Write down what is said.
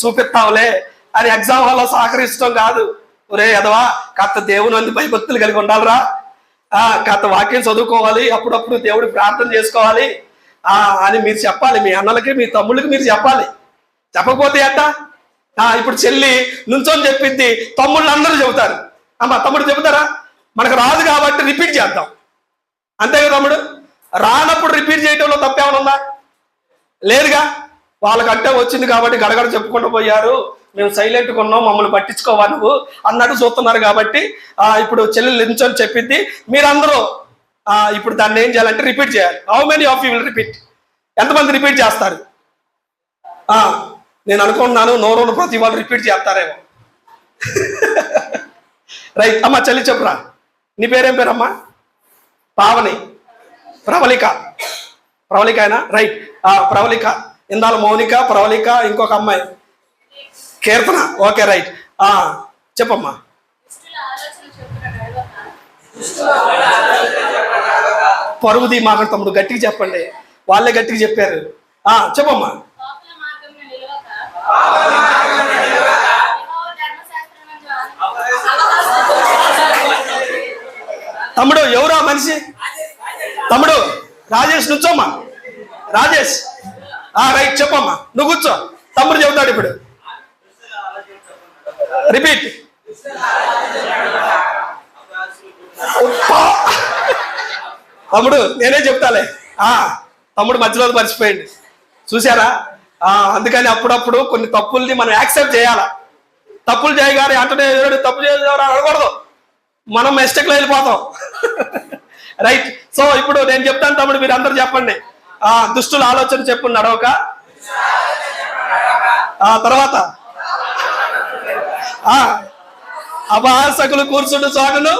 చూపిస్తావులే అని ఎగ్జామ్ హాల్లో సహకరించడం కాదు. ఒరే ఎదవా, కాస్త దేవుని అంది భయభక్తులు కలిగి ఉండాలిరా, కాస్త వాక్యం చదువుకోవాలి, అప్పుడప్పుడు దేవుడి ప్రార్థన చేసుకోవాలి అని మీరు చెప్పాలి. మీ అన్నలకి మీ తమ్ముళ్ళకి మీరు చెప్పాలి. చెప్పకపోతే అట్ట ఇప్పుడు చెల్లి నుంచొని చెప్పింది, తమ్ముళ్ళు అందరూ చెబుతారు. అమ్మ తమ్ముడు చెబుతారా? మనకు రాదు కాబట్టి రిపీట్ చేద్దాం, అంతే కదా తమ్ముడు? రానప్పుడు రిపీట్ చేయడంలో తప్పేమైనా ఉందా? లేదుగా. వాళ్ళకంటే వచ్చింది కాబట్టి గడగడ చెప్పుకుంటూ పోయారు, మేము సైలెంట్గా ఉన్నాం, మమ్మల్ని పట్టించుకోవా నువ్వు అన్నట్టు చూస్తున్నారు. కాబట్టి ఇప్పుడు చెల్లెలు నించొని చెప్పింది, మీరందరూ ఇప్పుడు దాన్ని ఏం చేయాలంటే రిపీట్ చేయాలి. How many of you will repeat? ఎంతమంది రిపీట్ చేస్తారు? నేను అనుకుంటున్నాను నోరు ప్రతి వాళ్ళు రిపీట్ చేస్తారేమో. రైట్ అమ్మా, చెల్లి చెప్పురా. నీ పేరేం పేరమ్మా? పావని. ప్రవళిక. ప్రవళిక అయినా? రైట్. ప్రవళిక. ఇందాల మౌనిక, ప్రవళిక, ఇంకొక అమ్మాయి కీర్తన. Okay right. చెప్పమ్మా. పరుగుది మాట తమ్ముడు, గట్టిగా చెప్పండి, వాళ్ళే గట్టిగా చెప్పారు. చెప్పమ్మా. తమ్ముడు ఎవరా మనిషి? తమ్ముడు రాజేష్ నుంచోమ్మా. రాజేష్ రైట్ చెప్పమ్మా. నువ్వు కూర్చో, తమ్ముడు చెబుతాడు ఇప్పుడు. రిపీట్. తమ్ముడు నేనే చెప్తాలే. తమ్ముడు మధ్యలో మర్చిపోయింది, చూసారా? అందుకని అప్పుడప్పుడు కొన్ని తప్పుల్ని మనం యాక్సెప్ట్ చేయాలా. తప్పులు చేయగానే అంటే తప్పు చేసేవారు అనకూడదు, మనం మిస్టేక్లో వెళ్ళిపోతాం. రైట్. సో ఇప్పుడు నేను చెప్తాను తమ్ముడు, మీరు అందరూ చెప్పండి. దుష్టుల ఆలోచన చెప్పు నడవక. తర్వాత అపహాసకులు కూర్చుంటూ సాగును.